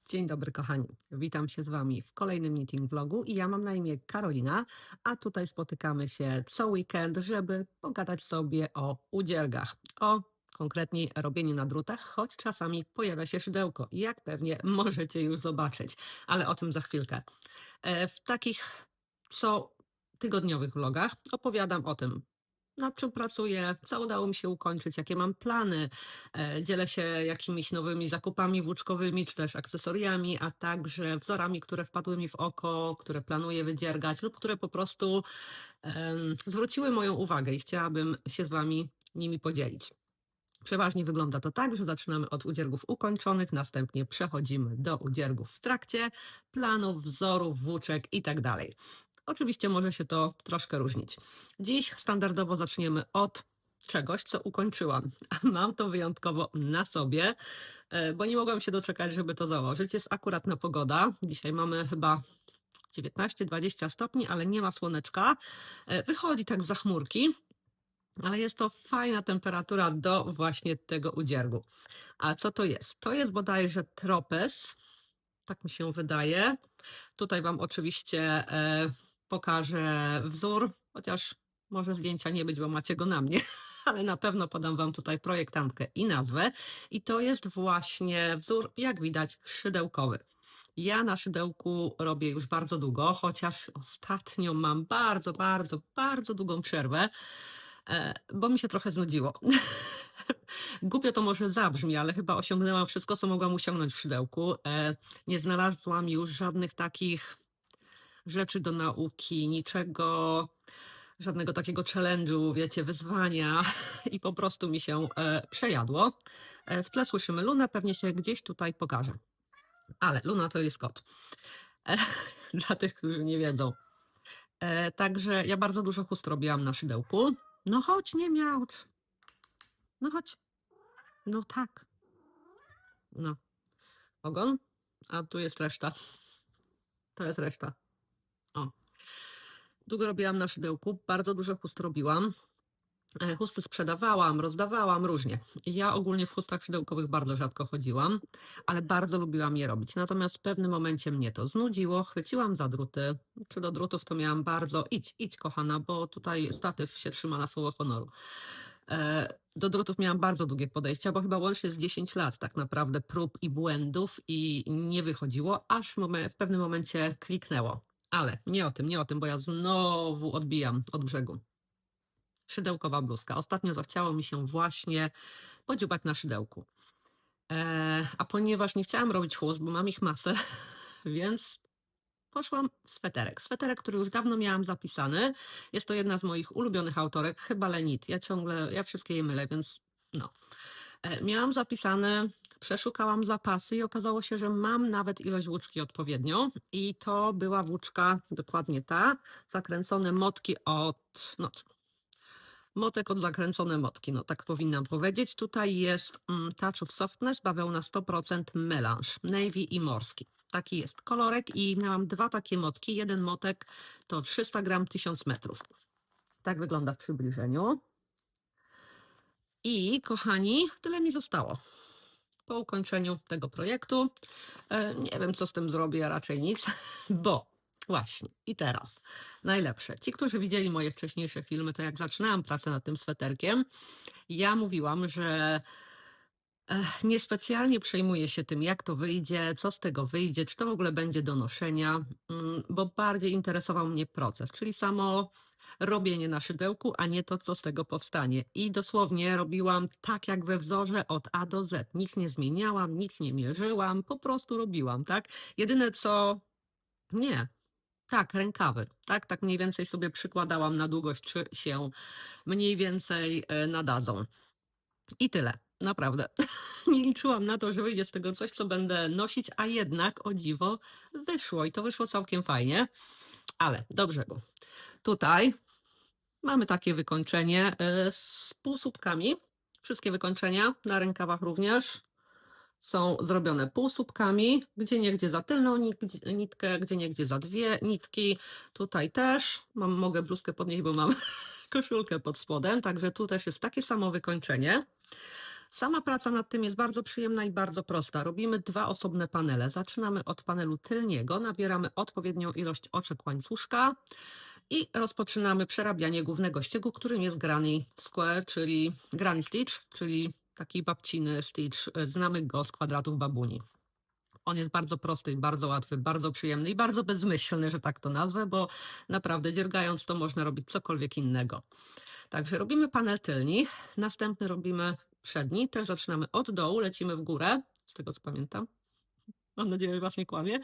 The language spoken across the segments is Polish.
Dzień dobry, kochani. Witam się z Wami w kolejnym meeting vlogu i ja mam na imię Karolina, a tutaj spotykamy się co weekend, żeby pogadać sobie o udzielgach, o konkretniej robieniu na drutach, choć czasami pojawia się szydełko, jak pewnie możecie już zobaczyć, ale o tym za chwilkę. W takich co tygodniowych vlogach opowiadam o tym, nad czym pracuję, co udało mi się ukończyć, jakie mam plany. Dzielę się jakimiś nowymi zakupami włóczkowymi czy też akcesoriami, a także wzorami, które wpadły mi w oko, które planuję wydziergać lub które po prostu zwróciły moją uwagę i chciałabym się z Wami nimi podzielić. Przeważnie wygląda to tak, że zaczynamy od udziergów ukończonych, następnie przechodzimy do udziergów w trakcie, planów, wzorów, włóczek itd. Oczywiście może się to troszkę różnić. Dziś standardowo zaczniemy od czegoś, co ukończyłam. A mam to wyjątkowo na sobie, bo nie mogłam się doczekać, żeby to założyć. Jest akuratna pogoda. Dzisiaj mamy chyba 19-20 stopni, ale nie ma słoneczka. Wychodzi tak za chmurki, ale jest to fajna temperatura do właśnie tego udziergu. A co to jest? To jest bodajże tropez, tak mi się wydaje. Tutaj Wam oczywiście pokażę wzór, chociaż może zdjęcia nie być, bo macie go na mnie, ale na pewno podam Wam tutaj projektantkę i nazwę. I to jest właśnie wzór, jak widać, szydełkowy. Ja na szydełku robię już bardzo długo, chociaż ostatnio mam bardzo długą przerwę, bo mi się trochę znudziło. Głupio to może zabrzmi, ale chyba osiągnęłam wszystko, co mogłam osiągnąć w szydełku. Nie znalazłam już żadnych takich rzeczy do nauki, niczego, żadnego takiego challenge'u, wiecie, wyzwania i po prostu mi się przejadło. W tle słyszymy Lunę, pewnie się gdzieś tutaj pokaże. Ale Luna to jest kot. E, Dla tych, którzy nie wiedzą. Także ja bardzo dużo chust robiłam na szydełku. No chodź, nie miał. No chodź. No tak. No. Ogon. A tu jest reszta. To jest reszta. O. Długo robiłam na szydełku. Bardzo dużo chust robiłam. Chusty sprzedawałam, rozdawałam różnie. Ja ogólnie w chustach szydełkowych bardzo rzadko chodziłam, ale bardzo lubiłam je robić. Natomiast w pewnym momencie mnie to znudziło, chwyciłam za druty. Czy do drutów to miałam bardzo, idź kochana, bo tutaj statyw się trzyma na słowo honoru. Do drutów miałam bardzo długie podejścia, bo chyba łącznie z 10 lat tak naprawdę prób i błędów i nie wychodziło, aż w pewnym momencie kliknęło. Ale nie o tym, bo ja znowu odbijam od brzegu. Szydełkowa bluzka. Ostatnio zachciało mi się właśnie podziubać na szydełku. A ponieważ nie chciałam robić chust, bo mam ich masę, więc poszłam w sweterek. Sweterek, który już dawno miałam zapisany. Jest to jedna z moich ulubionych autorek, chyba Lenit. Ja wszystkie je mylę, więc no. Miałam zapisane, przeszukałam zapasy i okazało się, że mam nawet ilość włóczki odpowiednią. I to była włóczka, dokładnie ta, zakręcone motki no, motek od zakręcone motki, no tak powinnam powiedzieć. Tutaj jest Touch of Softness, bawełna 100% melange, navy i morski. Taki jest kolorek i miałam dwa takie motki. Jeden motek to 300 gram 1000 metrów. Tak wygląda w przybliżeniu. I kochani, tyle mi zostało. Po ukończeniu tego projektu nie wiem, co z tym zrobię, a raczej nic, bo właśnie i teraz najlepsze. Ci, którzy widzieli moje wcześniejsze filmy, to jak zaczynałam pracę nad tym sweterkiem, ja mówiłam, że niespecjalnie przejmuję się tym, jak to wyjdzie, co z tego wyjdzie, czy to w ogóle będzie do noszenia, bo bardziej interesował mnie proces, czyli samo robienie na szydełku, a nie to, co z tego powstanie. I dosłownie robiłam tak, jak we wzorze od A do Z. Nic nie zmieniałam, nic nie mierzyłam, po prostu robiłam, tak? Jedyne co... Nie. Tak, rękawy. Tak mniej więcej sobie przykładałam na długość, czy się mniej więcej nadadzą. I tyle. Naprawdę. Nie liczyłam na to, że wyjdzie z tego coś, co będę nosić, a jednak o dziwo wyszło i to wyszło całkiem fajnie. Ale do brzegu. Tutaj mamy takie wykończenie z półsłupkami. Wszystkie wykończenia na rękawach również są zrobione półsłupkami, gdzieniegdzie za tylną nitkę, gdzieniegdzie za dwie nitki. Tutaj też mogę bluzkę podnieść, bo mam koszulkę pod spodem, także tu też jest takie samo wykończenie. Sama praca nad tym jest bardzo przyjemna i bardzo prosta. Robimy 2 osobne panele. Zaczynamy od panelu tylniego, nabieramy odpowiednią ilość oczek łańcuszka i rozpoczynamy przerabianie głównego ściegu, którym jest granny square, czyli granny stitch, czyli taki babciny stitch. Znamy go z kwadratów babuni. On jest bardzo prosty i bardzo łatwy, bardzo przyjemny i bardzo bezmyślny, że tak to nazwę, bo naprawdę dziergając to można robić cokolwiek innego. Także robimy panel tylni, następny robimy przedni, też zaczynamy od dołu, lecimy w górę, z tego co pamiętam. Mam nadzieję, że Was nie kłamie.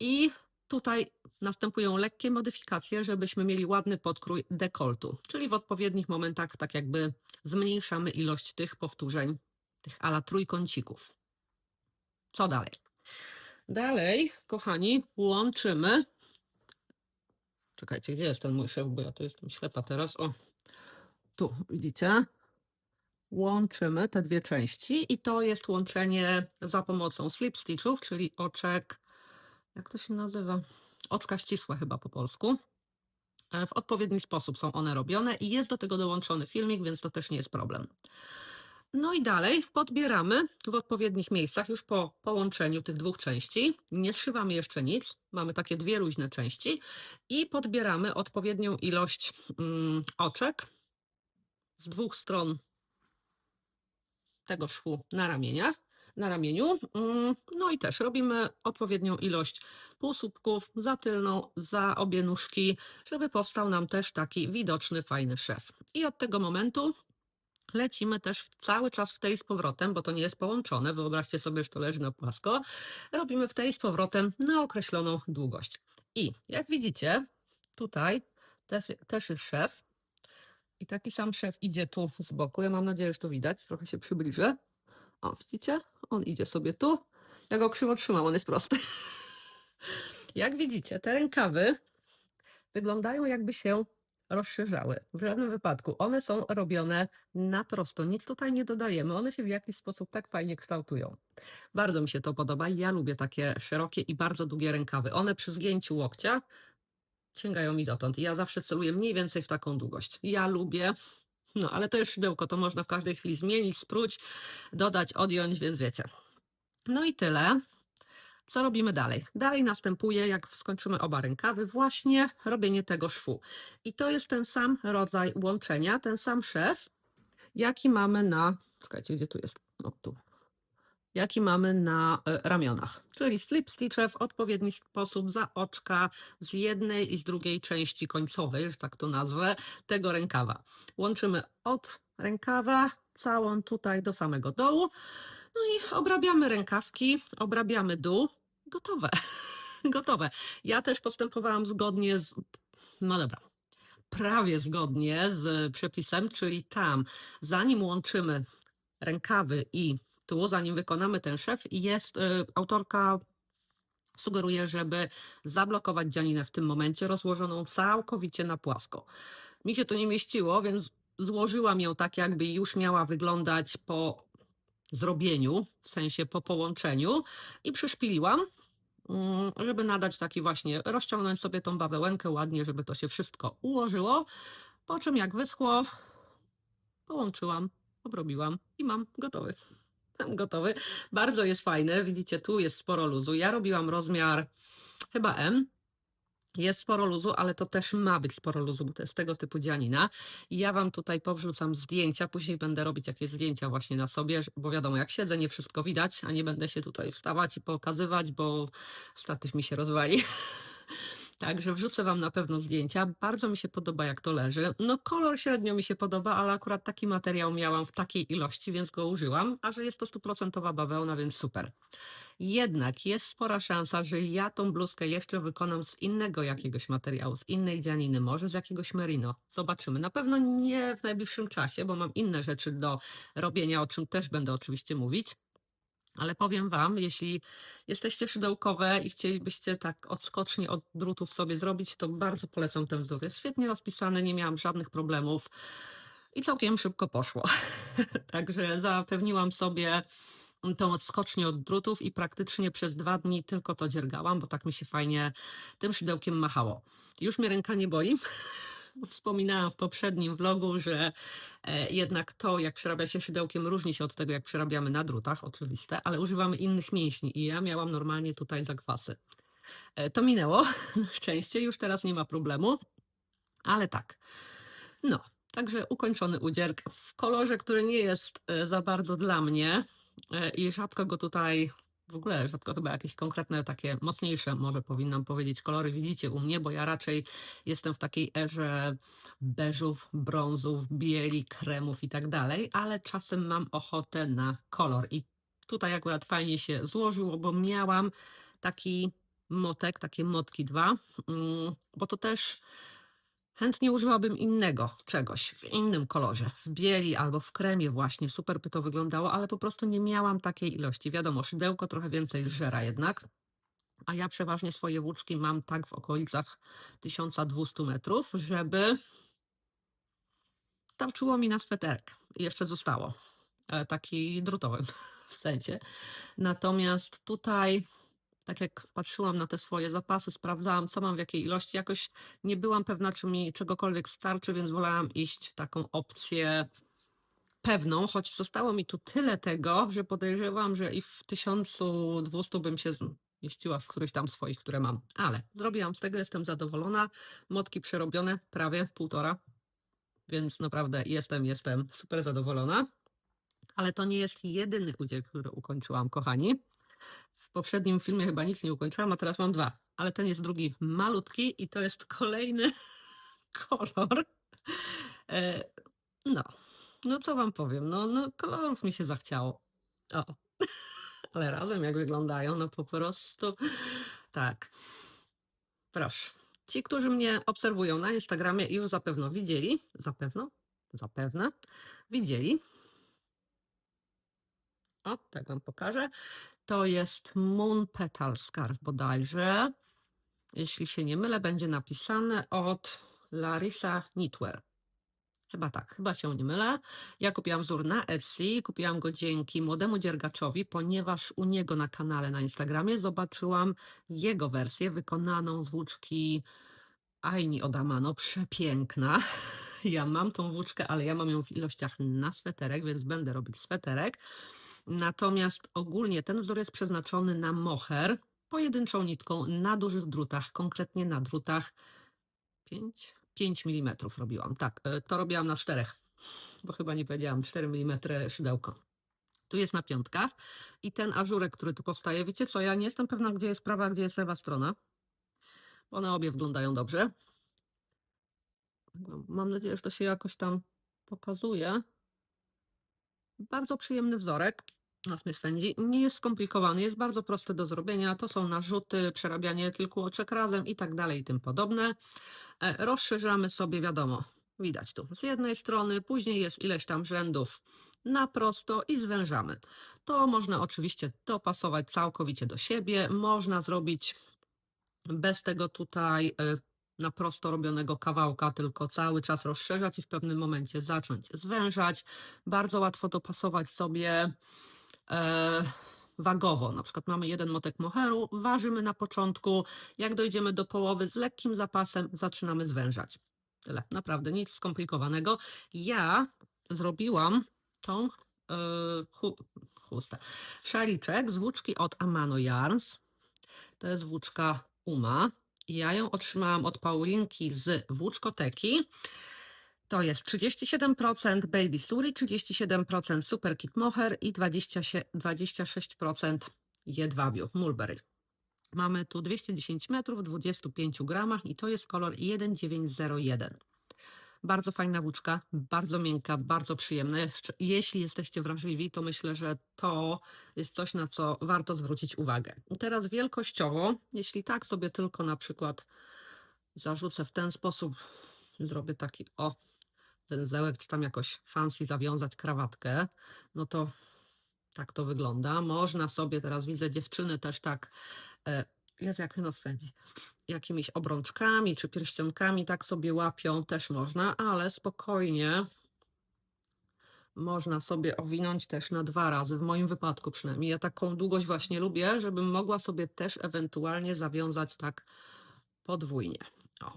I tutaj następują lekkie modyfikacje, żebyśmy mieli ładny podkrój dekoltu, czyli w odpowiednich momentach tak jakby zmniejszamy ilość tych powtórzeń, tych ala trójkącików. Co dalej? Dalej, kochani, łączymy. Czekajcie, gdzie jest ten mój szef, bo ja tu jestem ślepa teraz. O, tu, widzicie? Łączymy te 2 części i to jest łączenie za pomocą slip stitchów, czyli oczek, jak to się nazywa? Oczka ścisłe chyba po polsku. W odpowiedni sposób są one robione i jest do tego dołączony filmik, więc to też nie jest problem. No i dalej podbieramy w odpowiednich miejscach już po połączeniu tych 2 części. Nie zszywamy jeszcze nic, mamy takie 2 luźne części i podbieramy odpowiednią ilość oczek z 2 stron tego szwu na ramieniu. No i też robimy odpowiednią ilość półsłupków za tylną, za obie nóżki, żeby powstał nam też taki widoczny, fajny szef. I od tego momentu lecimy też cały czas w tej z powrotem, bo to nie jest połączone, wyobraźcie sobie, że to leży na płasko. Robimy w tej z powrotem na określoną długość. I jak widzicie, tutaj też jest szef. I taki sam szef idzie tu z boku. Ja mam nadzieję, że to widać. Trochę się przybliżę. O, widzicie? On idzie sobie tu. Ja go krzywo trzymam, on jest prosty. Jak widzicie, te rękawy wyglądają jakby się rozszerzały. W żadnym wypadku. One są robione na prosto. Nic tutaj nie dodajemy. One się w jakiś sposób tak fajnie kształtują. Bardzo mi się to podoba i ja lubię takie szerokie i bardzo długie rękawy. One przy zgięciu łokcia sięgają mi dotąd. I ja zawsze celuję mniej więcej w taką długość. Ja lubię, no ale to jest szydełko, to można w każdej chwili zmienić, spróć, dodać, odjąć, więc wiecie. No i tyle. Co robimy dalej? Dalej następuje, jak skończymy oba rękawy, właśnie robienie tego szwu. I to jest ten sam rodzaj łączenia, ten sam szef, jaki mamy na, czekajcie, gdzie tu jest? O, tu. Jaki mamy na ramionach. Czyli slip stitche w odpowiedni sposób za oczka z jednej i z drugiej części końcowej, że tak to nazwę, tego rękawa. Łączymy od rękawa całą tutaj do samego dołu. No i obrabiamy rękawki, obrabiamy dół. Gotowe. Gotowe. Ja też postępowałam zgodnie z, no dobra, prawie zgodnie z przepisem, czyli tam, zanim łączymy rękawy i tu, zanim wykonamy ten szef, jest autorka sugeruje, żeby zablokować dzianinę w tym momencie, rozłożoną całkowicie na płasko. Mi się to nie mieściło, więc złożyłam ją tak, jakby już miała wyglądać po zrobieniu, w sensie po połączeniu i przyszpiliłam, żeby nadać taki właśnie, rozciągnąć sobie tą bawełenkę ładnie, żeby to się wszystko ułożyło, po czym jak wyschło, połączyłam, obrobiłam i mam gotowy. Mam gotowy. Bardzo jest fajny, widzicie, tu jest sporo luzu. Ja robiłam rozmiar chyba M. Jest sporo luzu, ale to też ma być sporo luzu, bo to jest tego typu dzianina. I ja Wam tutaj powrzucam zdjęcia, później będę robić jakieś zdjęcia właśnie na sobie, bo wiadomo, jak siedzę, nie wszystko widać, a nie będę się tutaj wstawać i pokazywać, bo statyw mi się rozwali. Także wrzucę Wam na pewno zdjęcia. Bardzo mi się podoba, jak to leży. No kolor średnio mi się podoba, ale akurat taki materiał miałam w takiej ilości, więc go użyłam. A że jest to 100% bawełna, więc super. Jednak jest spora szansa, że ja tą bluzkę jeszcze wykonam z innego jakiegoś materiału, z innej dzianiny, może z jakiegoś merino. Zobaczymy. Na pewno nie w najbliższym czasie, bo mam inne rzeczy do robienia, o czym też będę oczywiście mówić. Ale powiem Wam, jeśli jesteście szydełkowe i chcielibyście tak odskocznie od drutów sobie zrobić, to bardzo polecam ten wzór. Jest świetnie rozpisany, nie miałam żadnych problemów i całkiem szybko poszło. Także zapewniłam sobie tą odskocznię od drutów i praktycznie przez 2 dni tylko to dziergałam, bo tak mi się fajnie tym szydełkiem machało. Już mnie ręka nie boli. wspominałam w poprzednim vlogu, że jednak to, jak przerabia się szydełkiem, różni się od tego, jak przerabiamy na drutach, oczywiste, ale używamy innych mięśni i ja miałam normalnie tutaj zakwasy. To minęło, na szczęście, już teraz nie ma problemu, ale tak. No, także ukończony udzierk w kolorze, który nie jest za bardzo dla mnie i rzadko go tutaj, w ogóle rzadko chyba jakieś konkretne takie mocniejsze, może powinnam powiedzieć, kolory widzicie u mnie, bo ja raczej jestem w takiej erze beżów, brązów, bieli, kremów i tak dalej, ale czasem mam ochotę na kolor i tutaj akurat fajnie się złożyło, bo miałam taki motek, takie motki dwa, bo to też chętnie użyłabym innego czegoś, w innym kolorze, w bieli albo w kremie właśnie, super by to wyglądało, ale po prostu nie miałam takiej ilości. Wiadomo, szydełko trochę więcej żera jednak, a ja przeważnie swoje włóczki mam tak w okolicach 1200 metrów, żeby starczyło mi na sweterek. I jeszcze zostało, taki drutowy w sensie. Natomiast tutaj, tak jak patrzyłam na te swoje zapasy, sprawdzałam, co mam w jakiej ilości, jakoś nie byłam pewna, czy mi czegokolwiek starczy, więc wolałam iść w taką opcję pewną, choć zostało mi tu tyle tego, że podejrzewam, że i w 1200 bym się mieściła w którychś tam swoich, które mam. Ale zrobiłam z tego, jestem zadowolona. Motki przerobione, prawie 1,5, więc naprawdę jestem super zadowolona. Ale to nie jest jedyny udział, który ukończyłam, kochani. W poprzednim filmie chyba nic nie ukończyłam, a teraz mam 2. Ale ten jest drugi malutki i to jest kolejny kolor. E, No, no co wam powiem, no kolorów mi się zachciało. O, ale razem jak wyglądają, no po prostu tak. Proszę. Ci, którzy mnie obserwują na Instagramie, już zapewne widzieli, zapewne widzieli. O, tak wam pokażę. To jest Moon Petal Scarf bodajże. Jeśli się nie mylę, będzie napisane od Larissa Knitwear. Chyba tak, chyba się nie mylę. Ja kupiłam wzór na Etsy, kupiłam go dzięki młodemu dziergaczowi, ponieważ u niego na kanale na Instagramie zobaczyłam jego wersję wykonaną z włóczki Aini Odamano, przepiękna. Ja mam tą włóczkę, ale ja mam ją w ilościach na sweterek, więc będę robić sweterek. Natomiast ogólnie ten wzór jest przeznaczony na moher, pojedynczą nitką na dużych drutach, konkretnie na drutach 5 mm robiłam. Tak, to robiłam na 4, bo chyba nie powiedziałam, 4 mm szydełko. Tu jest na piątkach i ten ażurek, który tu powstaje, wiecie co, ja nie jestem pewna, gdzie jest prawa, a gdzie jest lewa strona. One obie wyglądają dobrze. Mam nadzieję, że to się jakoś tam pokazuje. Bardzo przyjemny wzorek. Nas mnie spędzi. Nie jest skomplikowany, jest bardzo prosty do zrobienia. To są narzuty, przerabianie kilku oczek razem i tak dalej i tym podobne. Rozszerzamy sobie, wiadomo, widać tu z jednej strony, później jest ileś tam rzędów na prosto i zwężamy. To można oczywiście dopasować całkowicie do siebie. Można zrobić bez tego tutaj na prosto robionego kawałka, tylko cały czas rozszerzać i w pewnym momencie zacząć zwężać. Bardzo łatwo dopasować sobie wagowo. Na przykład mamy jeden motek moheru, ważymy na początku, jak dojdziemy do połowy z lekkim zapasem, zaczynamy zwężać. Tyle, naprawdę nic skomplikowanego. Ja zrobiłam tą chustę. Szaliczek z włóczki od Amano Yarns. To jest włóczka Uma. Ja ją otrzymałam od Paulinki z włóczkoteki. To jest 37% Baby Suri, 37% Super Kit Mohair i 26% jedwabiu Mulberry. Mamy tu 210 metrów w 25 gramach i to jest kolor 1901. Bardzo fajna włóczka, bardzo miękka, bardzo przyjemna. Jeśli jesteście wrażliwi, to myślę, że to jest coś, na co warto zwrócić uwagę. I teraz wielkościowo, jeśli tak sobie tylko na przykład zarzucę w ten sposób, zrobię taki węzełek, czy tam jakoś fancy zawiązać krawatkę, no to tak to wygląda. Można sobie, teraz widzę dziewczyny też tak, jest jak nos spędzi, jakimiś obrączkami czy pierścionkami, tak sobie łapią, też można, ale spokojnie można sobie owinąć też na 2 razy, w moim wypadku przynajmniej. Ja taką długość właśnie lubię, żebym mogła sobie też ewentualnie zawiązać tak podwójnie. O.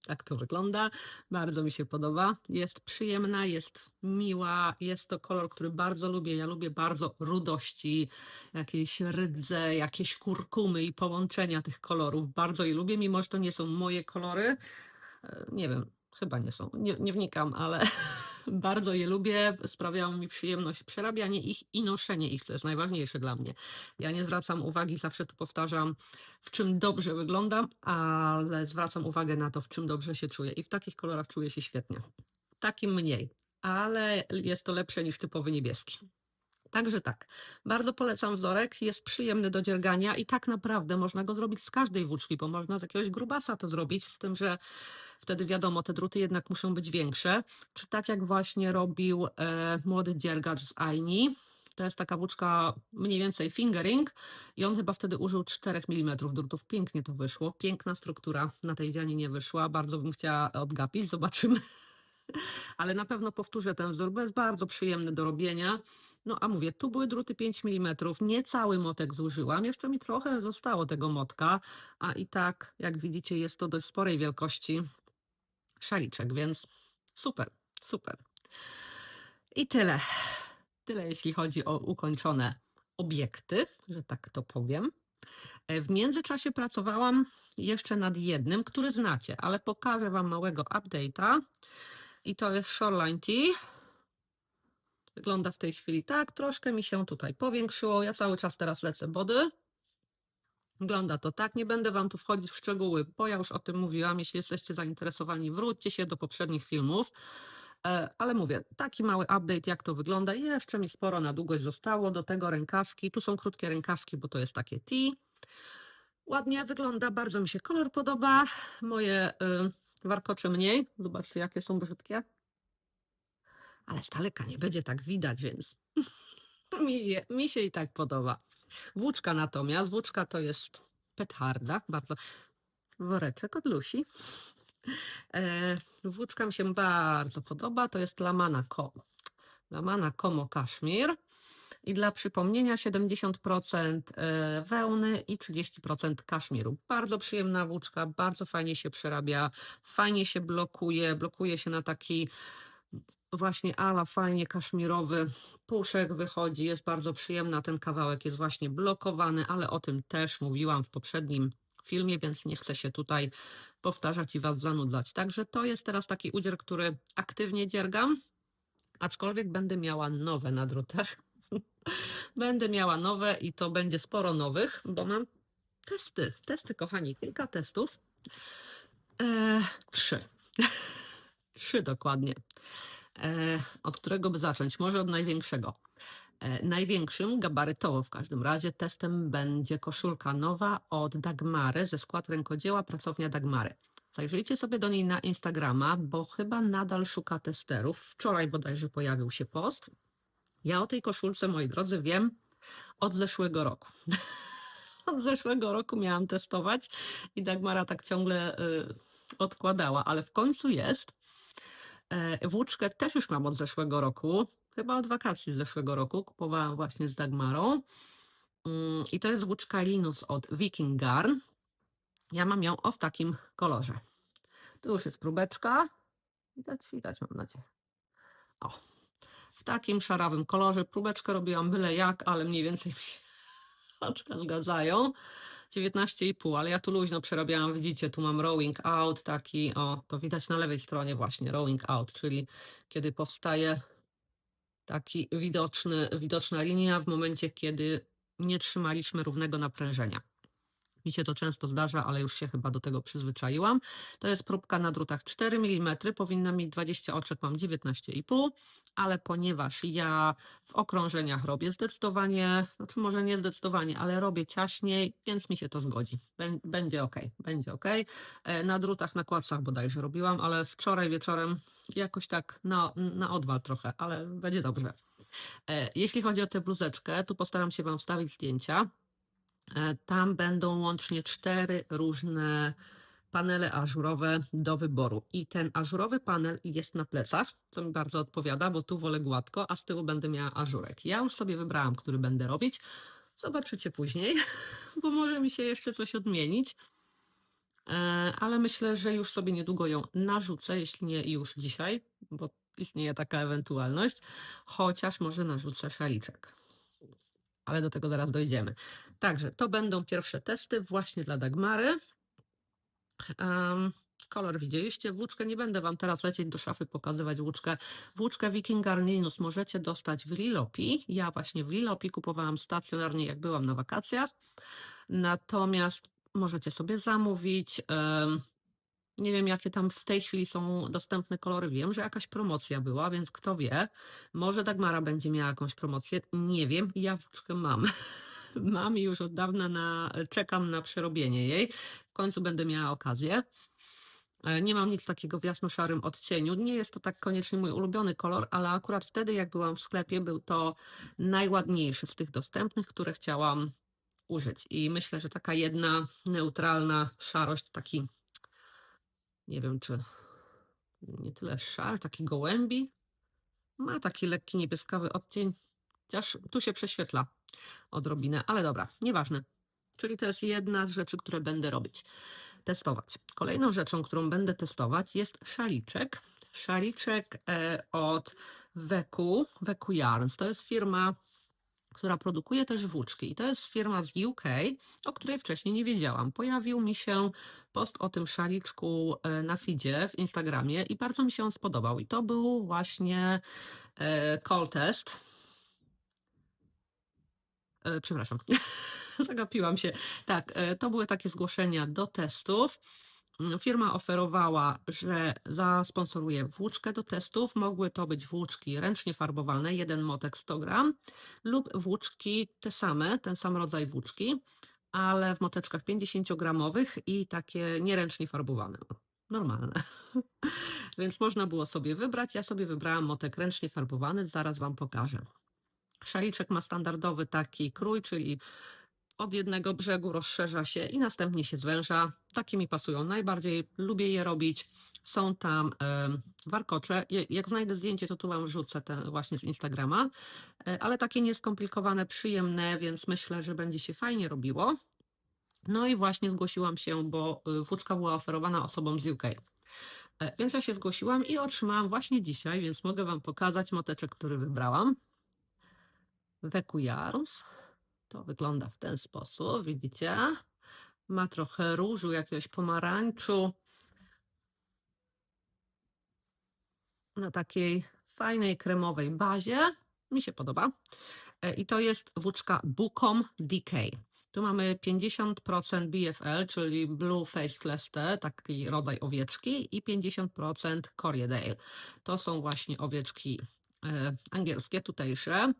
Tak to wygląda. Bardzo mi się podoba. Jest przyjemna, jest miła. Jest to kolor, który bardzo lubię. Ja lubię bardzo rudości, jakieś rydze, jakieś kurkumy i połączenia tych kolorów. Bardzo je lubię, mimo że to nie są moje kolory. Nie wiem, chyba nie są. Nie wnikam, ale bardzo je lubię. Sprawiało mi przyjemność przerabianie ich i noszenie ich, co jest najważniejsze dla mnie. Ja nie zwracam uwagi, zawsze to powtarzam, w czym dobrze wyglądam, ale zwracam uwagę na to, w czym dobrze się czuję. I w takich kolorach czuję się świetnie. W takim mniej, ale jest to lepsze niż typowy niebieski. Także tak, bardzo polecam wzorek, jest przyjemny do dziergania i tak naprawdę można go zrobić z każdej włóczki, bo można z jakiegoś grubasa to zrobić, z tym, że wtedy wiadomo, te druty jednak muszą być większe. Czy tak jak właśnie robił młody dziergacz z Aini, to jest taka włóczka mniej więcej fingering i on chyba wtedy użył 4 mm drutów. Pięknie to wyszło, piękna struktura na tej dzianie nie wyszła, bardzo bym chciała odgapić, zobaczymy. Ale na pewno powtórzę ten wzór, bo jest bardzo przyjemny do robienia. No a mówię, tu były druty 5 mm, nie cały motek zużyłam, jeszcze mi trochę zostało tego motka, a i tak, jak widzicie, jest to dość sporej wielkości szaliczek, więc super, super. I tyle. Tyle jeśli chodzi o ukończone obiekty, że tak to powiem. W międzyczasie pracowałam jeszcze nad jednym, który znacie, ale pokażę Wam małego update'a. I to jest Shoreline Tea. Wygląda w tej chwili tak, troszkę mi się tutaj powiększyło. Ja cały czas teraz lecę body. Wygląda to tak, nie będę Wam tu wchodzić w szczegóły, bo ja już o tym mówiłam. Jeśli jesteście zainteresowani, wróćcie się do poprzednich filmów. Ale mówię, taki mały update, jak to wygląda. Jeszcze mi sporo na długość zostało. Do tego rękawki. Tu są krótkie rękawki, bo to jest takie tea. Ładnie wygląda, bardzo mi się kolor podoba. Moje warkocze mniej. Zobaczcie, jakie są brzydkie. Ale z daleka nie będzie tak widać, więc mi się i tak podoba. Włóczka natomiast, włóczka to jest petarda, bardzo woreczek od Lusi. Włóczka mi się bardzo podoba, to jest Lamana Como Kaszmir. I dla przypomnienia 70% wełny i 30% kaszmiru. Bardzo przyjemna włóczka, bardzo fajnie się przerabia, fajnie się blokuje się na taki właśnie ala fajnie kaszmirowy puszek wychodzi, jest bardzo przyjemna, ten kawałek jest właśnie blokowany, ale o tym też mówiłam w poprzednim filmie, więc nie chcę się tutaj powtarzać i Was zanudzać. Także to jest teraz taki udzier, który aktywnie dziergam, aczkolwiek będę miała nowe na drutach. Będę miała nowe i to będzie sporo nowych, bo mam testy kochani, kilka testów. 3. 3 dokładnie. Od którego by zacząć? Może od największego. Największym, gabarytowo w każdym razie, testem będzie koszulka nowa od Dagmary ze skład rękodzieła Pracownia Dagmary. Zajrzyjcie sobie do niej na Instagrama, bo chyba nadal szuka testerów. Wczoraj bodajże pojawił się post. Ja o tej koszulce, moi drodzy, wiem od zeszłego roku. Od zeszłego roku miałam testować i Dagmara tak ciągle odkładała, ale w końcu jest. Włóczkę też już mam od zeszłego roku, chyba od wakacji z zeszłego roku, kupowałam właśnie z Dagmarą. I to jest włóczka Linus od Viking Garn. Ja mam ją w takim kolorze. Tu już jest próbeczka. Widać mam nadzieję. O, w takim szarawym kolorze. Próbeczkę robiłam byle jak, ale mniej więcej mi się oczka zgadzają. 19,5, ale ja tu luźno przerabiałam, widzicie, tu mam rowing out taki, o, to widać na lewej stronie właśnie, rowing out, czyli kiedy powstaje taki widoczna linia w momencie, kiedy nie trzymaliśmy równego naprężenia. Mi się to często zdarza, ale już się chyba do tego przyzwyczaiłam. To jest próbka na drutach 4 mm, powinna mieć 20 oczek, mam 19,5, ale ponieważ ja w okrążeniach robię zdecydowanie, znaczy może nie zdecydowanie, ale robię ciaśniej, więc mi się to zgodzi. Będzie ok, będzie ok. Na drutach, na kładcach bodajże robiłam, ale wczoraj wieczorem jakoś tak na odwal trochę, ale będzie dobrze. Jeśli chodzi o tę bluzeczkę, tu postaram się Wam wstawić zdjęcia. Tam będą łącznie 4 różne panele ażurowe do wyboru. I ten ażurowy panel jest na plecach, co mi bardzo odpowiada, bo tu wolę gładko, a z tyłu będę miała ażurek. Ja już sobie wybrałam, który będę robić. Zobaczycie później, bo może mi się jeszcze coś odmienić. ale myślę, że już sobie niedługo ją narzucę, jeśli nie już dzisiaj, bo istnieje taka ewentualność, chociaż może narzucę szaliczek. Ale do tego zaraz dojdziemy. Także to będą pierwsze testy właśnie dla Dagmary. Kolor widzieliście, włóczkę nie będę Wam teraz lecieć do szafy pokazywać włóczkę. Włóczkę Vikingar Linus możecie dostać w Lilopi. Ja właśnie w Lilopi kupowałam stacjonarnie, jak byłam na wakacjach. Natomiast możecie sobie zamówić. Nie wiem, jakie tam w tej chwili są dostępne kolory. Wiem, że jakaś promocja była, więc kto wie, może Dagmara będzie miała jakąś promocję. Nie wiem, ja włóczkę mam. Mam i już od dawna czekam na przerobienie jej. W końcu będę miała okazję. Nie mam nic takiego w jasno-szarym odcieniu. Nie jest to tak koniecznie mój ulubiony kolor, ale akurat wtedy, jak byłam w sklepie, był to najładniejszy z tych dostępnych, które chciałam użyć. I myślę, że taka jedna neutralna szarość, taki, nie wiem czy nie tyle szar, taki gołębi, ma taki lekki niebieskawy odcień, chociaż tu się prześwietla odrobinę, ale dobra, nieważne. Czyli to jest jedna z rzeczy, które będę robić, testować. Kolejną rzeczą, którą będę testować, jest szaliczek. Szaliczek od Weku Yarns. To jest firma, która produkuje też włóczki. I to jest firma z UK, o której wcześniej nie wiedziałam. Pojawił mi się post o tym szaliczku na feedzie w Instagramie i bardzo mi się on spodobał. I to był właśnie call test. Przepraszam, zagapiłam się. Tak, to były takie zgłoszenia do testów. Firma oferowała, że zasponsoruje włóczkę do testów. Mogły to być włóczki ręcznie farbowane, jeden motek 100 gram, lub włóczki te same, ten sam rodzaj włóczki, ale w moteczkach 50-gramowych i takie nieręcznie farbowane. Normalne. Więc można było sobie wybrać. Ja sobie wybrałam motek ręcznie farbowany, zaraz Wam pokażę. Szaliczek ma standardowy taki krój, czyli od jednego brzegu rozszerza się i następnie się zwęża. Takie mi pasują najbardziej, lubię je robić. Są tam warkocze. Jak znajdę zdjęcie, to tu Wam wrzucę właśnie z Instagrama, ale takie nieskomplikowane, przyjemne, więc myślę, że będzie się fajnie robiło. No i właśnie zgłosiłam się, bo włóczka była oferowana osobom z UK. Więc ja się zgłosiłam i otrzymałam właśnie dzisiaj, więc mogę Wam pokazać moteczek, który wybrałam. Weku Yarns. To wygląda w ten sposób, widzicie? Ma trochę różu, jakiegoś pomarańczu. Na takiej fajnej kremowej bazie. Mi się podoba. I to jest włóczka Bukom Decay. Tu mamy 50% BFL, czyli Blue Face Cluster, taki rodzaj owieczki, i 50% Corriedale. To są właśnie owieczki angielskie, tutejsze.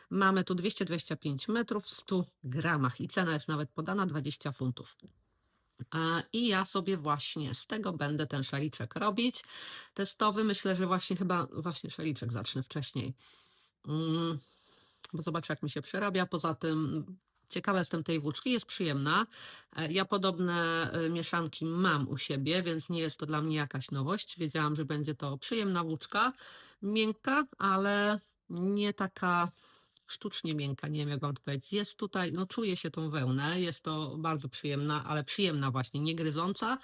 Mamy tu 225 metrów w 100 gramach i cena jest nawet podana 20 funtów. I ja sobie właśnie z tego będę ten szaliczek robić. Testowy, myślę, że chyba szaliczek zacznę wcześniej. Bo zobaczę, jak mi się przerabia. Poza tym ciekawa jestem tej włóczki, jest przyjemna. Ja podobne mieszanki mam u siebie, więc nie jest to dla mnie jakaś nowość. Wiedziałam, że będzie to przyjemna włóczka, miękka, ale nie taka sztucznie miękka, nie wiem, jak Wam to powiedzieć. Jest tutaj, no czuję się tą wełnę, jest to bardzo przyjemna, ale przyjemna właśnie, nie gryząca,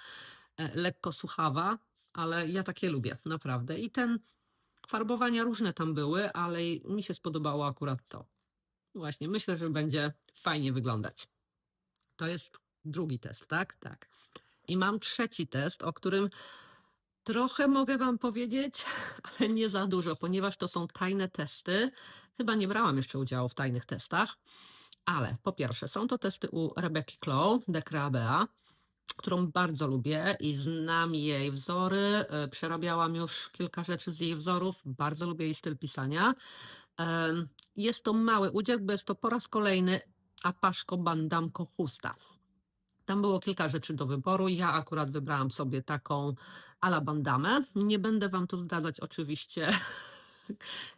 lekko suchawa, ale ja takie lubię, naprawdę. I farbowania różne tam były, ale mi się spodobało akurat to. Właśnie, myślę, że będzie fajnie wyglądać. To jest drugi test, tak? Tak. I mam trzeci test, o którym trochę mogę Wam powiedzieć, ale nie za dużo, ponieważ to są tajne testy. Chyba nie brałam jeszcze udziału w tajnych testach, ale po pierwsze są to testy u Rebecki Clow, Decrabea, którą bardzo lubię i znam jej wzory. Przerabiałam już kilka rzeczy z jej wzorów. Bardzo lubię jej styl pisania. Jest to mały udział, bo jest to po raz kolejny Apaszko Bandamko Chusta. Tam było kilka rzeczy do wyboru. Ja akurat wybrałam sobie taką a la bandamę. Nie będę Wam tu zdradzać oczywiście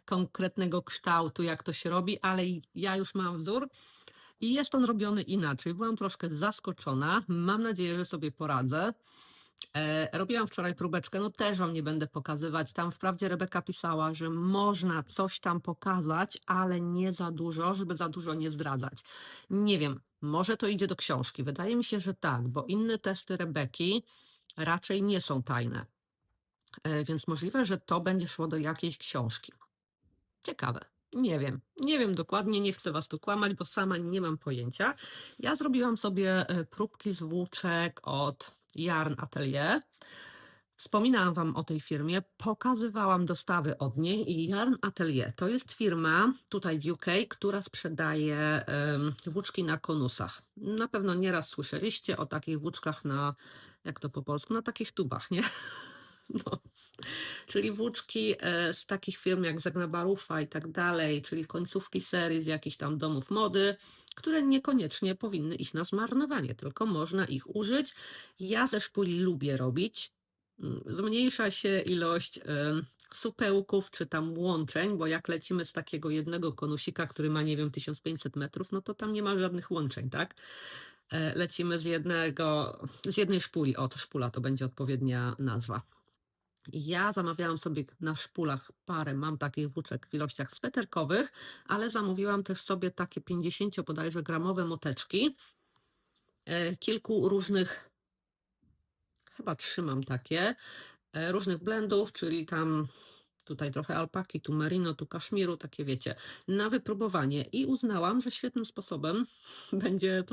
konkretnego kształtu, jak to się robi, ale ja już mam wzór i jest on robiony inaczej. Byłam troszkę zaskoczona. Mam nadzieję, że sobie poradzę. Robiłam wczoraj próbeczkę, no też wam nie będę pokazywać. Tam wprawdzie Rebeka pisała, że można coś tam pokazać, ale nie za dużo, żeby za dużo nie zdradzać. Nie wiem, może to idzie do książki. Wydaje mi się, że tak, bo inne testy Rebeki raczej nie są tajne. Więc możliwe, że to będzie szło do jakiejś książki. Ciekawe. Nie wiem. Nie wiem dokładnie, nie chcę was tu kłamać, bo sama nie mam pojęcia. Ja zrobiłam sobie próbki z włóczek od Yarn Atelier. Wspominałam wam o tej firmie, pokazywałam dostawy od niej i Yarn Atelier to jest firma tutaj w UK, która sprzedaje włóczki na konusach. Na pewno nieraz słyszeliście o takich włóczkach na, jak to po polsku, na takich tubach, nie? No. Czyli włóczki z takich firm jak Zegna-Barufa i tak dalej, czyli końcówki serii z jakichś tam domów mody, które niekoniecznie powinny iść na zmarnowanie, tylko można ich użyć. Ja ze szpuli lubię robić. Zmniejsza się ilość supełków czy tam łączeń, bo jak lecimy z takiego jednego konusika, który ma, nie wiem, 1500 metrów, no to tam nie ma żadnych łączeń, tak? Lecimy z jednej szpuli, o to szpula to będzie odpowiednia nazwa. Ja zamawiałam sobie na szpulach parę, mam takich włóczek w ilościach sweterkowych, ale zamówiłam też sobie takie 50 bodajże gramowe moteczki. Kilku różnych, chyba trzymam takie, różnych blendów, czyli tam tutaj trochę alpaki, tu merino, tu kaszmiru, takie wiecie, na wypróbowanie i uznałam, że świetnym sposobem będzie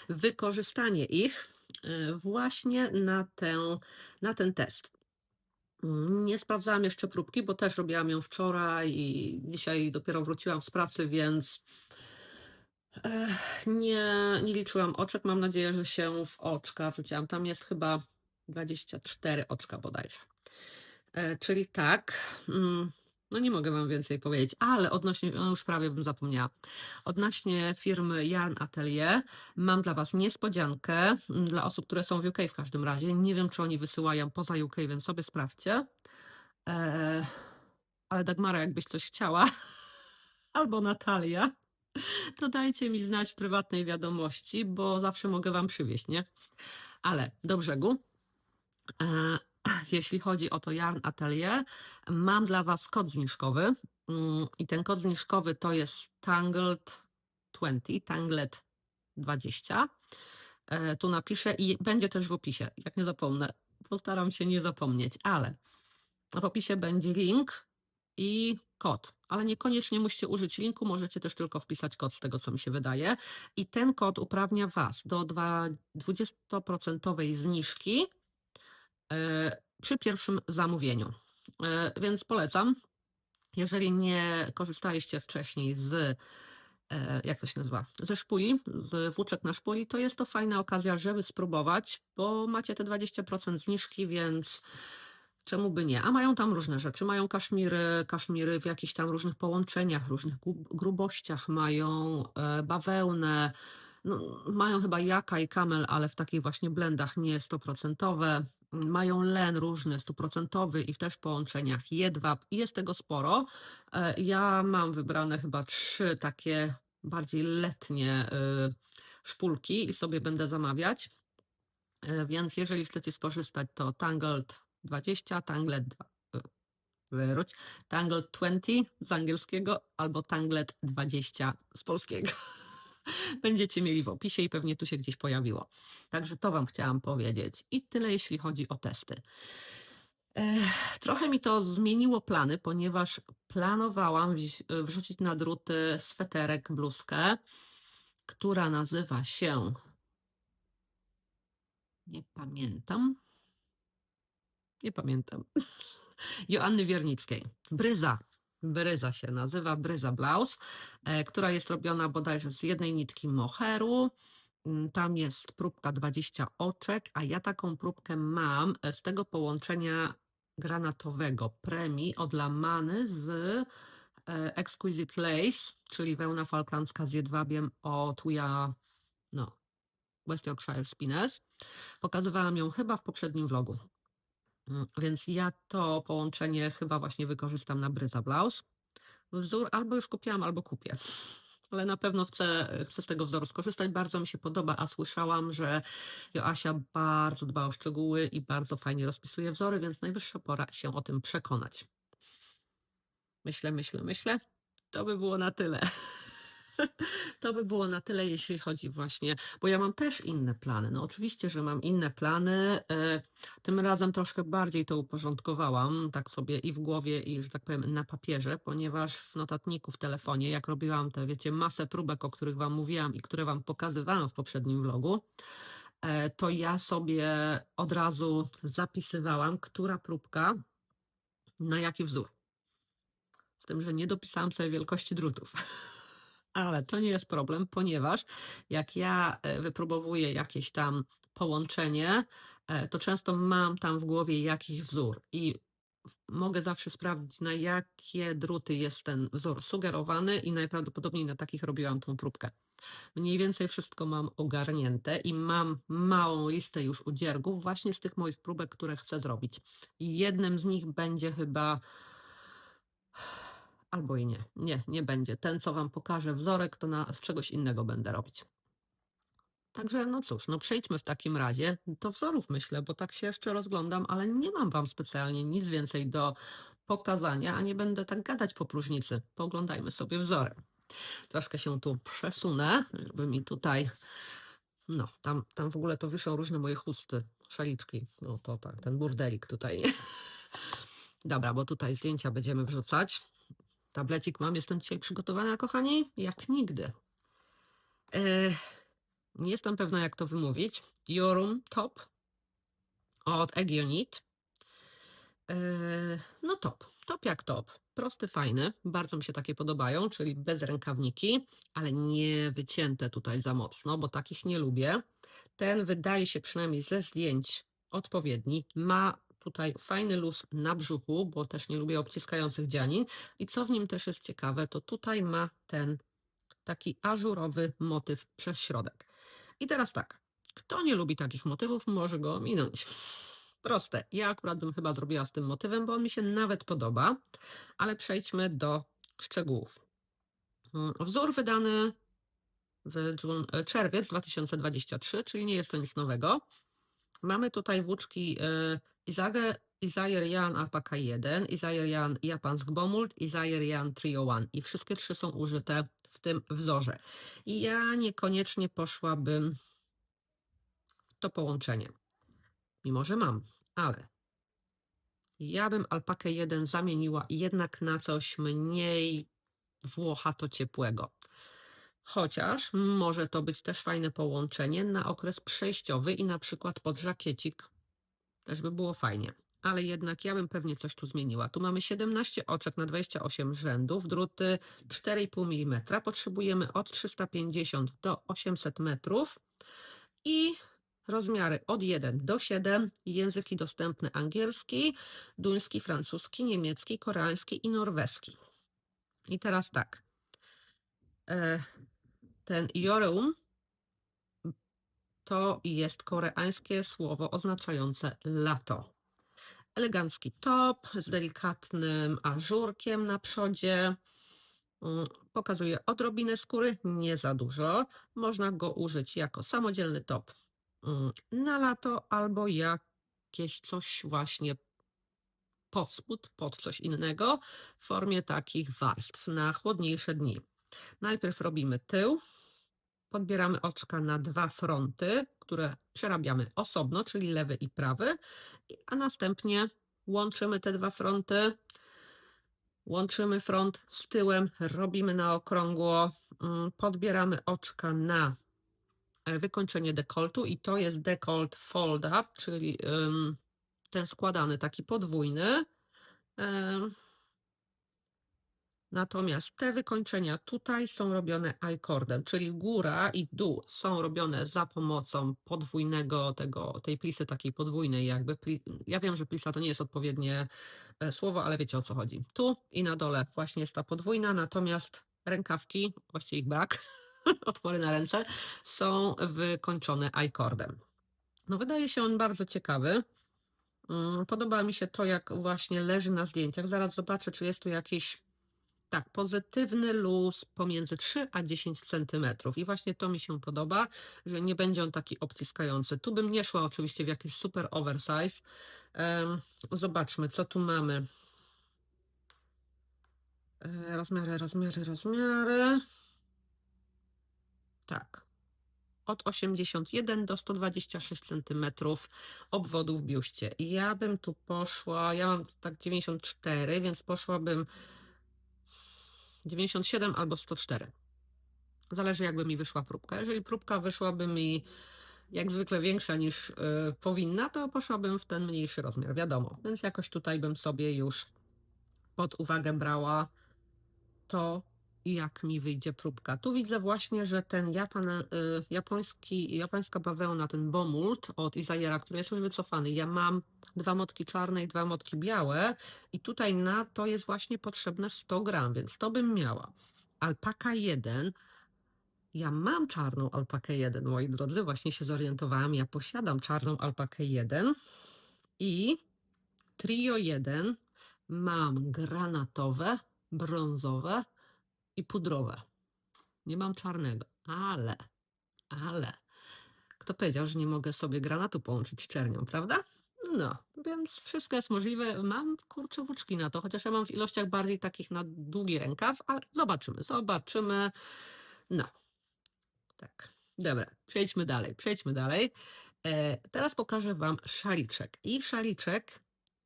wykorzystanie ich właśnie na ten test. Nie sprawdzałam jeszcze próbki, bo też robiłam ją wczoraj i dzisiaj dopiero wróciłam z pracy, więc nie liczyłam oczek. Mam nadzieję, że się w oczka wrzuciłam. Tam jest chyba 24 oczka bodajże. Czyli tak, no nie mogę wam więcej powiedzieć, ale odnośnie, no już prawie bym zapomniała, odnośnie firmy Yarn Atelier mam dla was niespodziankę, dla osób, które są w UK w każdym razie. Nie wiem, czy oni wysyłają poza UK, więc sobie sprawdźcie. Ale Dagmara, jakbyś coś chciała, albo Natalia, to dajcie mi znać w prywatnej wiadomości, bo zawsze mogę wam przywieźć, nie? Ale do brzegu. Jeśli chodzi o to Yarn Atelier, mam dla was kod zniżkowy i ten kod zniżkowy to jest Tangled 20. Tu napiszę i będzie też w opisie, jak nie zapomnę. Postaram się nie zapomnieć, ale w opisie będzie link i kod, ale niekoniecznie musicie użyć linku, możecie też tylko wpisać kod z tego, co mi się wydaje. I ten kod uprawnia was do 20% zniżki przy pierwszym zamówieniu. Więc polecam. Jeżeli nie korzystaliście wcześniej z, jak to się nazywa, ze szpuli, z włóczek na szpuli, to jest to fajna okazja, żeby spróbować, bo macie te 20% zniżki, więc czemu by nie? A mają tam różne rzeczy. Mają kaszmiry w jakichś tam różnych połączeniach, różnych grubościach, mają bawełnę, no, mają chyba jaka i kamel, ale w takich właśnie blendach nie 100%. Mają len różny, 100% i w też połączeniach jedwab i jest tego sporo. Ja mam wybrane chyba 3 takie bardziej letnie szpulki i sobie będę zamawiać. Więc jeżeli chcecie skorzystać, to Tangled 20, Tangled 20 z angielskiego albo Tangled 20 z polskiego. Będziecie mieli w opisie i pewnie tu się gdzieś pojawiło. Także to wam chciałam powiedzieć. I tyle, jeśli chodzi o testy. Trochę mi to zmieniło plany, ponieważ planowałam wrzucić na druty sweterek, bluzkę, która nazywa się, nie pamiętam, Joanny Wiernickiej. Bryza się nazywa, Bryza Blouse, która jest robiona bodajże z jednej nitki moheru. Tam jest próbka 20 oczek, a ja taką próbkę mam z tego połączenia granatowego Premi od Lamany z Exquisite Lace, czyli wełna falklandzka z jedwabiem od West Yorkshire Spinners. Pokazywałam ją chyba w poprzednim vlogu. Więc ja to połączenie chyba właśnie wykorzystam na Bryza Blouse. Wzór albo już kupiłam, albo kupię. ale na pewno chcę z tego wzoru skorzystać. Bardzo mi się podoba, a słyszałam, że Joasia bardzo dba o szczegóły i bardzo fajnie rozpisuje wzory, więc najwyższa pora się o tym przekonać. Myślę. To by było na tyle. To by było na tyle, jeśli chodzi właśnie, bo ja mam też inne plany. No oczywiście, że mam inne plany. Tym razem troszkę bardziej to uporządkowałam, tak sobie i w głowie, i że tak powiem na papierze, ponieważ w notatniku w telefonie, jak robiłam te, wiecie, masę próbek, o których wam mówiłam i które wam pokazywałam w poprzednim vlogu, to ja sobie od razu zapisywałam, która próbka na jaki wzór. Z tym, że nie dopisałam sobie wielkości drutów. Ale to nie jest problem, ponieważ jak ja wypróbowuję jakieś tam połączenie, to często mam tam w głowie jakiś wzór i mogę zawsze sprawdzić, na jakie druty jest ten wzór sugerowany i najprawdopodobniej na takich robiłam tą próbkę. Mniej więcej wszystko mam ogarnięte i mam małą listę już udziergów właśnie z tych moich próbek, które chcę zrobić. I jednym z nich będzie chyba albo i nie. Nie będzie. Ten, co wam pokażę wzorek, to z czegoś innego będę robić. Także no cóż, no przejdźmy w takim razie do wzorów, myślę, bo tak się jeszcze rozglądam, ale nie mam wam specjalnie nic więcej do pokazania, a nie będę tak gadać po próżnicy. Pooglądajmy sobie wzory. Troszkę się tu przesunę, żeby mi tutaj, no tam w ogóle to wyszły różne moje chusty, szaliczki, no to tak, ten burdelik tutaj. Dobra, bo tutaj zdjęcia będziemy wrzucać. Tablecik mam, jestem dzisiaj przygotowana, kochani, jak nigdy. Nie jestem pewna, jak to wymówić. Iorum Top od Egionit. No top jak top. Prosty, fajny, bardzo mi się takie podobają, czyli bez rękawniki, ale nie wycięte tutaj za mocno, bo takich nie lubię. Ten wydaje się przynajmniej ze zdjęć odpowiedni. Ma tutaj fajny luz na brzuchu, bo też nie lubię obciskających dzianin. I co w nim też jest ciekawe, to tutaj ma ten taki ażurowy motyw przez środek. I teraz tak, kto nie lubi takich motywów, może go minąć. Proste. Ja akurat bym chyba zrobiła z tym motywem, bo on mi się nawet podoba, ale przejdźmy do szczegółów. Wzór wydany w czerwiec 2023, czyli nie jest to nic nowego. Mamy tutaj włóczki Isaiah Jan Alpaka 1, Isaiah Jan Japansk Bomold, Isaiah Jan Trio One i wszystkie trzy są użyte w tym wzorze. I ja niekoniecznie poszłabym w to połączenie, mimo że mam, ale ja bym Alpakę 1 zamieniła jednak na coś mniej włochato ciepłego. Chociaż może to być też fajne połączenie na okres przejściowy i na przykład pod żakiecik też by było fajnie. Ale jednak ja bym pewnie coś tu zmieniła. Tu mamy 17 oczek na 28 rzędów, druty 4,5 mm. Potrzebujemy od 350 do 800 metrów i rozmiary od 1 do 7, języki dostępne angielski, duński, francuski, niemiecki, koreański i norweski. I teraz tak, ten Joreum to jest koreańskie słowo oznaczające lato. Elegancki top z delikatnym ażurkiem na przodzie. Pokazuje odrobinę skóry, nie za dużo. Można go użyć jako samodzielny top na lato albo jakieś coś właśnie pod spód, pod coś innego w formie takich warstw na chłodniejsze dni. Najpierw robimy tył, podbieramy oczka na dwa fronty, które przerabiamy osobno, czyli lewy i prawy, a następnie łączymy te dwa fronty, łączymy front z tyłem, robimy na okrągło, podbieramy oczka na wykończenie dekoltu i to jest dekolt fold up, czyli ten składany, taki podwójny. Natomiast te wykończenia tutaj są robione I-cordem, czyli góra i dół są robione za pomocą podwójnego tej plisy takiej podwójnej jakby. Ja wiem, że plisa to nie jest odpowiednie słowo, ale wiecie o co chodzi. Tu i na dole właśnie jest ta podwójna, natomiast rękawki, właściwie ich brak, otwory na ręce, są wykończone I-cordem. No wydaje się on bardzo ciekawy. Podoba mi się to, jak właśnie leży na zdjęciach. Zaraz zobaczę, czy jest tu jakiś Tak, pozytywny luz pomiędzy 3 a 10 centymetrów. I właśnie to mi się podoba, że nie będzie on taki obciskający. Tu bym nie szła oczywiście w jakiś super oversize. Zobaczmy, co tu mamy. Rozmiary. Tak. Od 81 do 126 centymetrów obwodu w biuście. I ja bym tu poszła, ja mam tak 94, więc poszłabym 97 albo 104. Zależy, jakby mi wyszła próbka. Jeżeli próbka wyszłaby mi jak zwykle większa niż powinna, to poszłabym w ten mniejszy rozmiar, wiadomo. Więc jakoś tutaj bym sobie już pod uwagę brała to, jak mi wyjdzie próbka. Tu widzę właśnie, że ten japońska bawełna, ten Bomolt od Isayera, który jest już wycofany. Ja mam 2 motki czarne i 2 motki białe i tutaj na to jest właśnie potrzebne 100 gram, więc to bym miała. Alpaka 1. Ja mam czarną alpakę 1, moi drodzy, właśnie się zorientowałam. Ja posiadam czarną alpakę 1 i trio 1 mam granatowe, brązowe i pudrowe. Nie mam czarnego, ale kto powiedział, że nie mogę sobie granatu połączyć z czernią, prawda? No, więc wszystko jest możliwe. Mam kurczę włóczki na to, chociaż ja mam w ilościach bardziej takich na długi rękaw, ale zobaczymy. No, tak. Dobra, przejdźmy dalej. Teraz pokażę Wam szaliczek. I szaliczek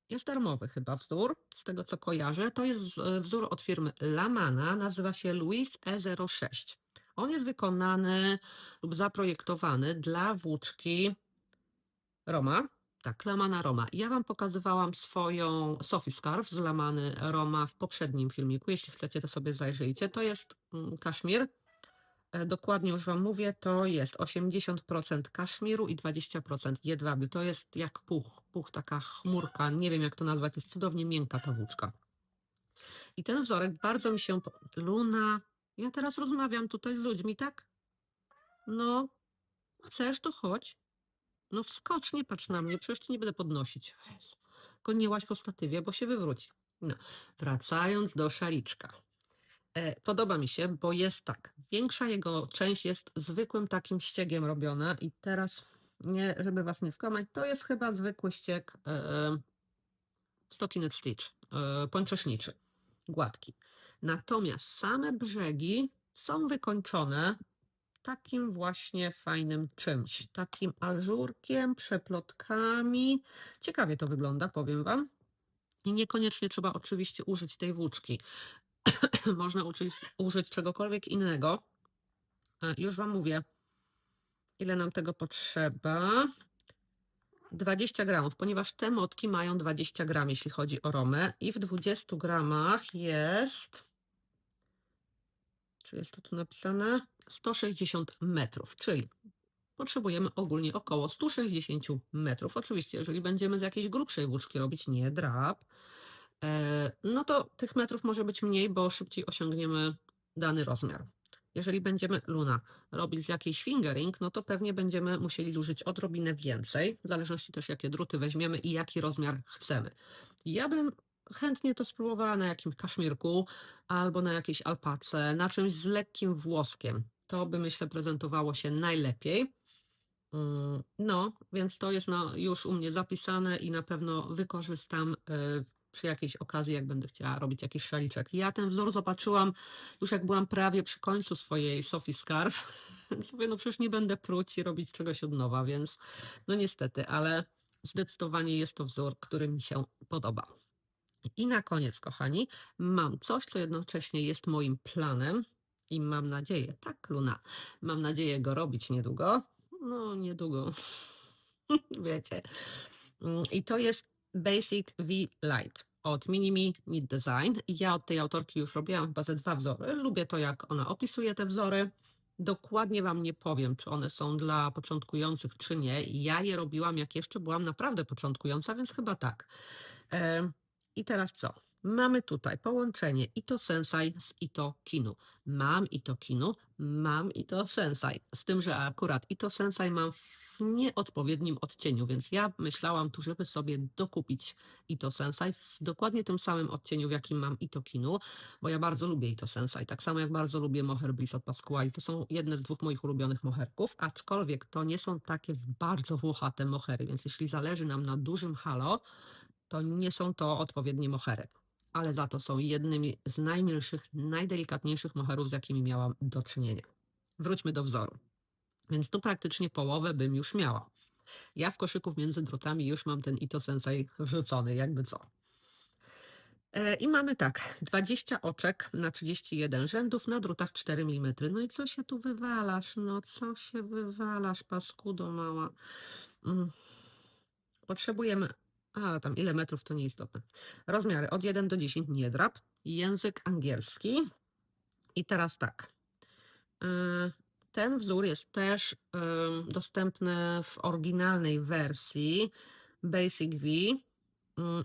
jest darmowy chyba wzór, z tego co kojarzę. To jest wzór od firmy Lamana, nazywa się Louis E06. On jest wykonany lub zaprojektowany dla włóczki Roma. Tak, Lamana Roma. Ja Wam pokazywałam swoją Sophie Scarf z Lamany Roma w poprzednim filmiku. Jeśli chcecie, to sobie zajrzyjcie. To jest kaszmir. Dokładnie już Wam mówię, to jest 80% kaszmiru i 20% jedwabiu. To jest jak puch, taka chmurka, nie wiem jak to nazwać, jest cudownie miękka ta włóczka. I ten wzorek bardzo mi się... Luna, ja teraz rozmawiam tutaj z ludźmi, tak? No, chcesz, to chodź. No wskocz, nie patrz na mnie, przecież ci nie będę podnosić. Jezu. Tylko nie łaź po statywie, bo się wywróci. No, wracając do szaliczka. Podoba mi się, bo jest tak, większa jego część jest zwykłym takim ściegiem robiona i teraz, nie, żeby Was nie skłamać, to jest chyba zwykły ścieg stockinette stitch, pończeszniczy, gładki. Natomiast same brzegi są wykończone takim właśnie fajnym czymś, takim ażurkiem, przeplotkami. Ciekawie to wygląda, powiem Wam. I niekoniecznie trzeba oczywiście użyć tej włóczki. Można użyć czegokolwiek innego. Już Wam mówię, ile nam tego potrzeba. 20 gramów, ponieważ te motki mają 20 gram, jeśli chodzi o romę. I w 20 gramach jest... Czy jest to tu napisane? 160 metrów, czyli potrzebujemy ogólnie około 160 metrów. Oczywiście, jeżeli będziemy z jakiejś grubszej włóczki robić, nie drap, no to tych metrów może być mniej, bo szybciej osiągniemy dany rozmiar. Jeżeli będziemy, Luna, robić z jakiejś fingering, no to pewnie będziemy musieli zużyć odrobinę więcej, w zależności też jakie druty weźmiemy i jaki rozmiar chcemy. Ja bym chętnie to spróbowała na jakimś kaszmirku albo na jakiejś alpace, na czymś z lekkim włoskiem. To by, myślę, prezentowało się najlepiej. No, więc to jest już u mnie zapisane i na pewno wykorzystam przy jakiejś okazji, jak będę chciała robić jakiś szaliczek. Ja ten wzór zobaczyłam już jak byłam prawie przy końcu swojej Sophie Scarf, więc mówię, no przecież nie będę pruć i robić czegoś od nowa, więc no niestety, ale zdecydowanie jest to wzór, który mi się podoba. I na koniec, kochani, mam coś, co jednocześnie jest moim planem i mam nadzieję, tak Luna, mam nadzieję go robić niedługo. No, niedługo, wiecie. I to jest Basic V Light od Minimi Knit Design. Ja od tej autorki już robiłam chyba ze 2 wzory. Lubię to, jak ona opisuje te wzory. Dokładnie Wam nie powiem, czy one są dla początkujących, czy nie. Ja je robiłam, jak jeszcze byłam naprawdę początkująca, więc chyba tak. I teraz co? Mamy tutaj połączenie Ito Sensei z Ito Kinu. Mam Ito Kinu, mam Ito Sensei. Z tym, że akurat Ito Sensei mam w nieodpowiednim odcieniu, więc ja myślałam tu, żeby sobie dokupić Ito Sensei w dokładnie tym samym odcieniu, w jakim mam Ito Kinu, bo ja bardzo lubię Ito Sensei, tak samo jak bardzo lubię moher Bliss od Pasquali. To są jedne z dwóch moich ulubionych moherków, aczkolwiek to nie są takie bardzo włochate mohery, więc jeśli zależy nam na dużym halo, to nie są to odpowiednie mohery, ale za to są jednymi z najmilszych, najdelikatniejszych moherów, z jakimi miałam do czynienia. Wróćmy do wzoru. Więc tu praktycznie połowę bym już miała. Ja w koszyku między drutami już mam ten Ito Sensei wrzucony, jakby co. I mamy tak, 20 oczek na 31 rzędów na drutach 4 mm. No i co się tu wywalasz? No co się wywalasz, paskudo mała? Potrzebujemy, a tam ile metrów to nieistotne. Rozmiary od 1 do 10 nie drap. Język angielski. I teraz tak. Ten wzór jest też dostępny w oryginalnej wersji Basic V,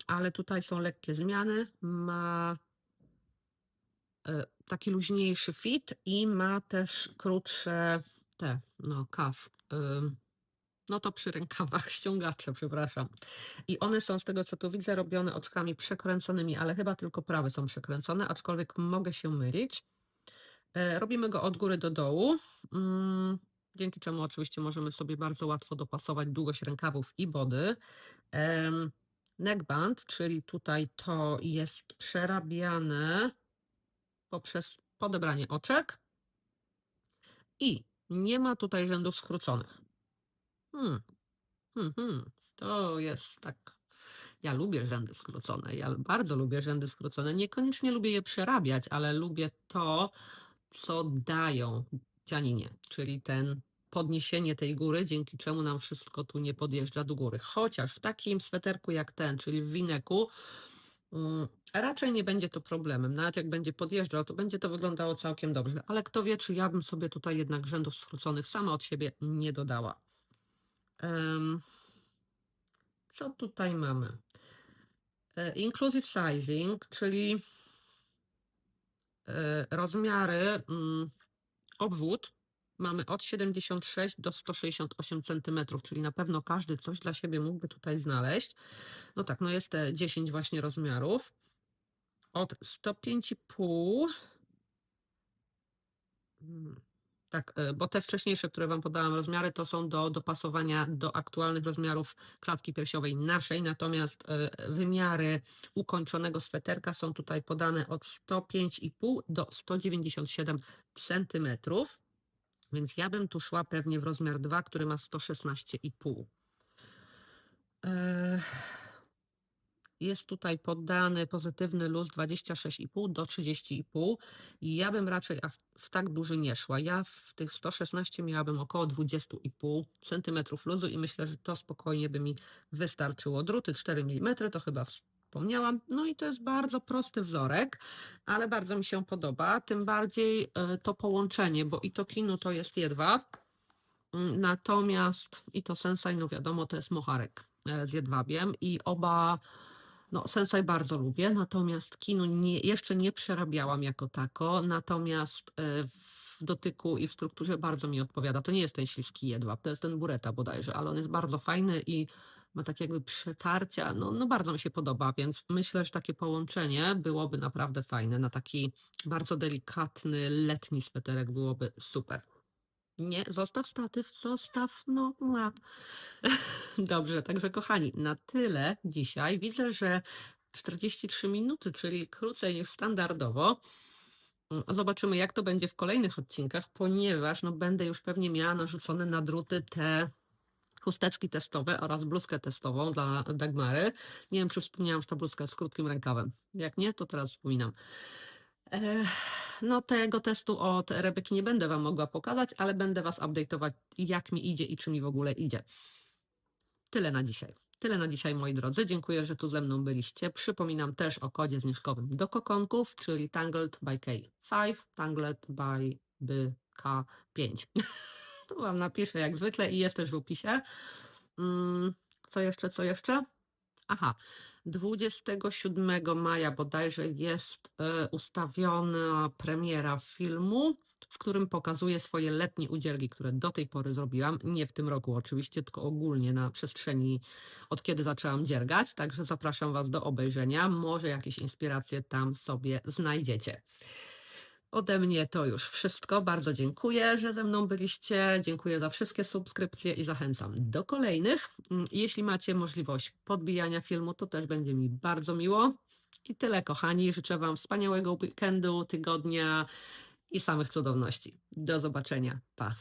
ale tutaj są lekkie zmiany. Ma taki luźniejszy fit i ma też krótsze cuff. No to przy rękawach, ściągacze, przepraszam. I one są z tego, co tu widzę, robione oczkami przekręconymi, ale chyba tylko prawe są przekręcone, aczkolwiek mogę się mylić. Robimy go od góry do dołu, dzięki czemu oczywiście możemy sobie bardzo łatwo dopasować długość rękawów i body. Neckband, czyli tutaj to jest przerabiane poprzez podebranie oczek i nie ma tutaj rzędów skróconych. To jest tak. Ja lubię rzędy skrócone. Ja bardzo lubię rzędy skrócone. Niekoniecznie lubię je przerabiać, ale lubię to, co dają cianinie, czyli podniesienie tej góry, dzięki czemu nam wszystko tu nie podjeżdża do góry. Chociaż w takim sweterku jak ten, czyli w wineku, raczej nie będzie to problemem. Nawet jak będzie podjeżdżał, to będzie to wyglądało całkiem dobrze. Ale kto wie, czy ja bym sobie tutaj jednak rzędów skróconych sama od siebie nie dodała. Co tutaj mamy? Inclusive sizing, czyli rozmiary, obwód mamy od 76 do 168 cm, czyli na pewno każdy coś dla siebie mógłby tutaj znaleźć. No tak, no jest te 10 właśnie rozmiarów. Od 105,5. Tak, bo te wcześniejsze, które Wam podałam rozmiary, to są do dopasowania do aktualnych rozmiarów klatki piersiowej naszej, natomiast wymiary ukończonego sweterka są tutaj podane od 105,5 do 197 cm, więc ja bym tu szła pewnie w rozmiar 2, który ma 116,5. Jest tutaj podany pozytywny luz 26,5 do 30,5 i ja bym raczej w tak duży nie szła. Ja w tych 116 miałabym około 20,5 cm luzu i myślę, że to spokojnie by mi wystarczyło. Druty 4 mm, to chyba wspomniałam. No i to jest bardzo prosty wzorek, ale bardzo mi się podoba. Tym bardziej to połączenie, bo Ito Kinu to jest jedwab, natomiast Ito Sensei, no wiadomo, to jest moharek z jedwabiem i oba. No, Sensei bardzo lubię, natomiast Kinu jeszcze nie przerabiałam jako tako, natomiast w dotyku i w strukturze bardzo mi odpowiada. To nie jest ten śliski jedwab, to jest ten bureta bodajże, ale on jest bardzo fajny i ma takie jakby przetarcia, no bardzo mi się podoba, więc myślę, że takie połączenie byłoby naprawdę fajne. Na taki bardzo delikatny, letni sweterek byłoby super. Nie, zostaw statyw, zostaw, no. Dobrze, także kochani, na tyle dzisiaj. Widzę, że 43 minuty, czyli krócej niż standardowo. Zobaczymy, jak to będzie w kolejnych odcinkach, ponieważ będę już pewnie miała narzucone na druty te chusteczki testowe oraz bluzkę testową dla Dagmary. Nie wiem, czy wspomniałam, że ta bluzka jest z krótkim rękawem. Jak nie, to teraz wspominam. No tego testu od Rebeki nie będę Wam mogła pokazać, ale będę Was update'ować, jak mi idzie i czy mi w ogóle idzie. Tyle na dzisiaj. Tyle na dzisiaj, moi drodzy. Dziękuję, że tu ze mną byliście. Przypominam też o kodzie zniżkowym do kokonków, czyli Tangled by K5, Tangled by K5. Tu Wam napiszę jak zwykle i jest też w opisie. Co jeszcze? Aha, 27 maja bodajże jest, ustawiona premiera filmu, w którym pokazuję swoje letnie udzielgi, które do tej pory zrobiłam. Nie w tym roku oczywiście, tylko ogólnie na przestrzeni od kiedy zaczęłam dziergać, także zapraszam Was do obejrzenia. Może jakieś inspiracje tam sobie znajdziecie. Ode mnie to już wszystko. Bardzo dziękuję, że ze mną byliście. Dziękuję za wszystkie subskrypcje i zachęcam do kolejnych. Jeśli macie możliwość podbijania filmu, to też będzie mi bardzo miło. I tyle, kochani. Życzę Wam wspaniałego weekendu, tygodnia i samych cudowności. Do zobaczenia. Pa.